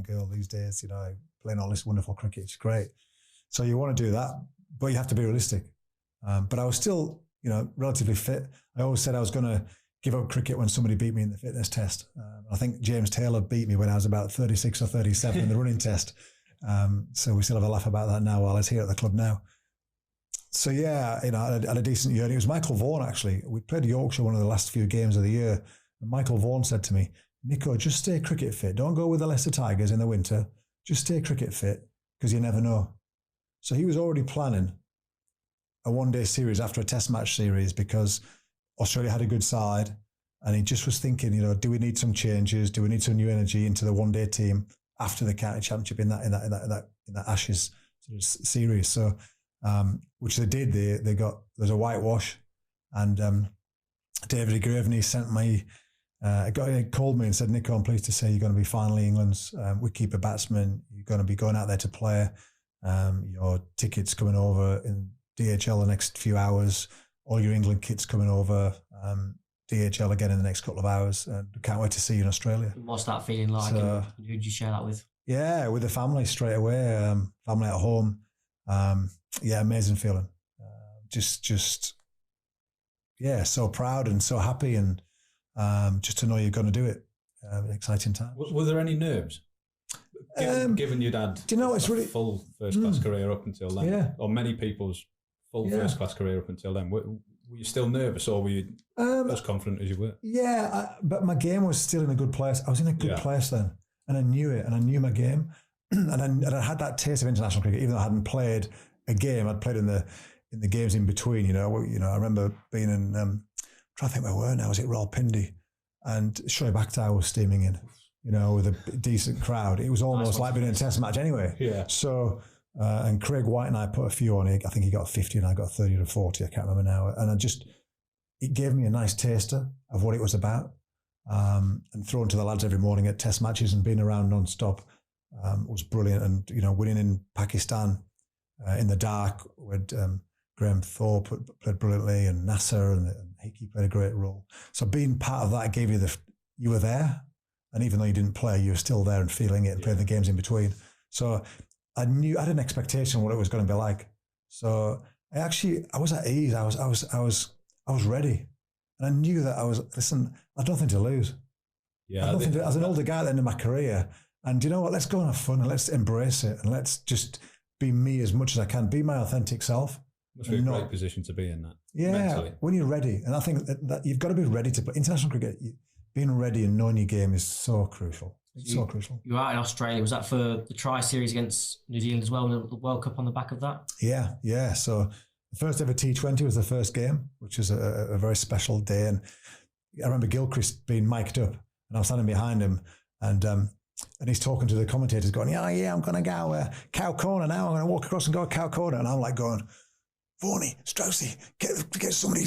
girl these days, playing all this wonderful cricket. It's great. So you want to do that, but you have to be realistic. But I was still, relatively fit. I always said I was going to give up cricket when somebody beat me in the fitness test. I think James Taylor beat me when I was about 36 or 37 in the running test. So we still have a laugh about that now while I was here at the club now. So yeah, I had a decent year. It was Michael Vaughan, actually. We played Yorkshire one of the last few games of the year. And Michael Vaughan said to me, Nico, just stay cricket fit. Don't go with the Leicester Tigers in the winter. Just stay cricket fit because you never know. So he was already planning a one-day series after a test match series because Australia had a good side. And he just was thinking, do we need some changes? Do we need some new energy into the one-day team after the county championship in that Ashes sort of series? So, which they did. There's a whitewash, and David Graveney sent me. He called me and said, Nico, I'm pleased to say you're going to be finally England's wicketkeeper batsman. You're going to be going out there to play. Your tickets coming over in DHL the next few hours. All your England kits coming over. DHL again in the next couple of hours. Can't wait to see you in Australia. What's that feeling like? So, and who did you share that with? Yeah, with the family straight away. Family at home. Amazing feeling. So proud and so happy, and just to know you're going to do it. Exciting time. Were there any nerves? Given you'd had it's really full first class career up until then, or many people's full first class career up until then, were you still nervous, or were you as confident as you were? Yeah, but my game was still in a good place. I was in a good place then, and I knew it, and I knew my game, and I had that taste of international cricket, even though I hadn't played a game. I'd played in the games in between. I remember being in. Trying to think where we were now. Was it Rawalpindi? And Shoaib Akhtar was steaming in. With a decent crowd. It was almost like being in a test match anyway. Yeah. So, and Craig White and I put a few on. I think he got 50 and I got 30 to 40. I can't remember now. And it gave me a nice taster of what it was about. And throwing to the lads every morning at test matches and being around non-stop was brilliant. And, winning in Pakistan in the dark with Graham Thorpe played brilliantly, and Nasser and Hickey played a great role. So being part of that gave you you were there. And even though you didn't play, you were still there and feeling it and playing the games in between. So I had an expectation of what it was going to be like. So I was at ease. I was ready. And I knew that I had nothing to lose. Yeah. I was an older guy at the end of my career. And you know what? Let's go and have fun and let's embrace it. And let's just be me as much as I can. Be my authentic self. Must be a great position to be in that. Yeah, mentally. When you're ready. And I think that you've got to be ready to play. International cricket, being ready and knowing your game is so crucial. It's so crucial. You were out in Australia. Was that for the tri-series against New Zealand as well, and the World Cup on the back of that? Yeah. So the first ever T20 was the first game, which was a very special day. And I remember Gilchrist being mic'd up, and I was standing behind him, and he's talking to the commentators going, yeah, I'm going to go cow corner now. I'm going to walk across and go cow corner. And I'm like going, Vaughan, Straussy, get somebody.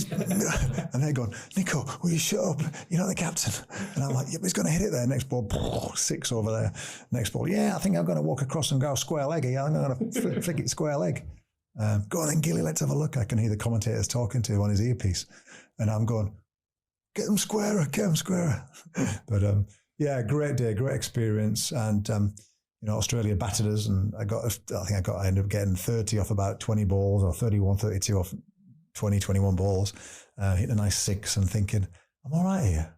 And they're going, Nico, will you shut up? You're not the captain. And I'm like, yeah, but he's going to hit it there. Next ball, 6 over there. Next ball, yeah, I think I'm going to walk across and go square leg. Yeah, I'm going to flick it square leg. Go on then, Gilly, let's have a look. I can hear the commentators talking to him on his earpiece. And I'm going, get them squarer. But great day, great experience. And, Australia battered us, and I ended up getting 30 off about 20 balls, or 31, 32 off 20, 21 balls, hitting a nice 6 and thinking, I'm all right here.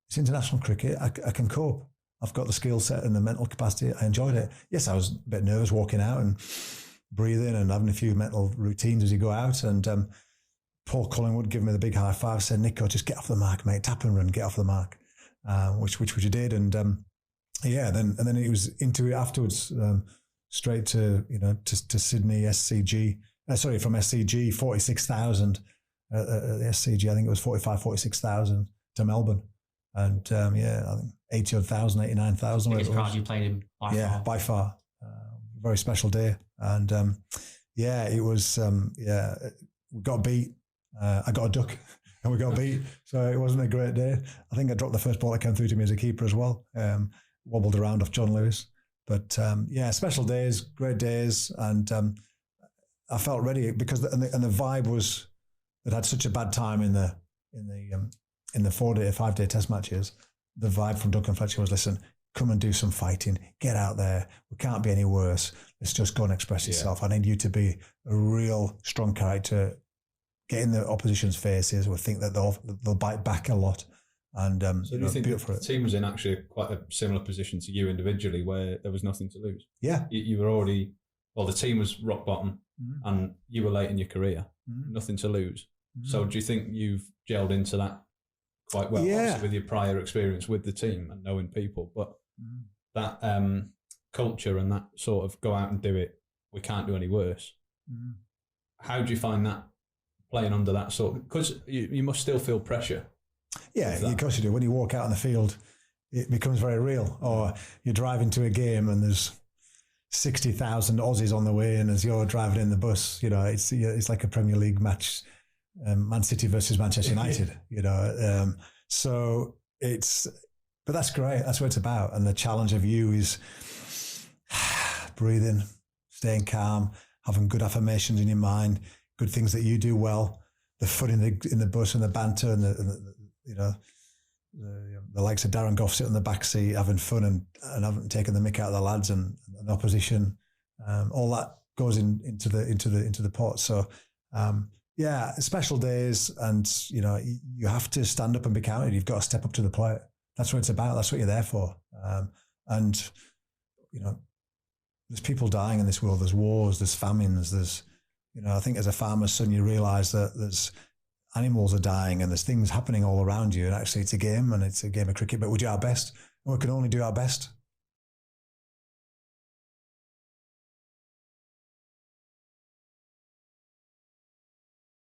It's international cricket. I can cope. I've got the skill set and the mental capacity. I enjoyed it. Yes, I was a bit nervous walking out and breathing and having a few mental routines as you go out. And Paul Collingwood gave me the big high five, said, Nico, just get off the mark, mate. Tap and run, get off the mark, which you did. And then it was into it afterwards, straight to to Sydney SCG. From SCG 46,000 the SCG. I think it was 46,000 to Melbourne, and I think 80,000, 89,000. Biggest crowd you played in by far. Yeah, by far. Very special day, and it was. We got beat. I got a duck. And we got beat, so it wasn't a great day. I think I dropped the first ball that came through to me as a keeper as well. Wobbled around off John Lewis. But special days, great days. And I felt ready because the vibe was, it had such a bad time in the 5-day test matches. The vibe from Duncan Fletcher was, listen, come and do some fighting, get out there. We can't be any worse. Let's just go and express yourself. I need you to be a real strong character, get in the opposition's faces. We think that they'll bite back a lot. And so do you think the team was in actually quite a similar position to you individually, where there was nothing to lose? Yeah. You were already, well, the team was rock bottom, and you were late in your career, nothing to lose. So do you think you've gelled into that quite well, obviously with your prior experience with the team and knowing people, but that culture and that sort of go out and do it, we can't do any worse. How do you find that playing under that sort of, because you must still feel pressure? Yeah, of course you do. When you walk out on the field, it becomes very real. Or you're driving to a game and there's 60,000 Aussies on the way, and as you're driving in the bus, you know, it's like a Premier League match, Man City versus Manchester United, you know. So but that's great. That's what it's about. And the challenge of you is breathing, staying calm, having good affirmations in your mind, good things that you do well, the fun in the bus and the banter and the likes of Darren Gough sitting in the back seat having fun and haven't taken the mick out of the lads and opposition. All that goes into the pot. So special days, and you know, you have to stand up and be counted. You've got to step up to the plate. That's what it's about. That's what you're there for. And you know, there's people dying in this world. There's wars. There's famines. There's, you know, I think as a farmer's son, you realise that there's animals are dying and there's things happening all around you. And actually, it's a game, and it's a game of cricket. But we do our best, and we can only do our best.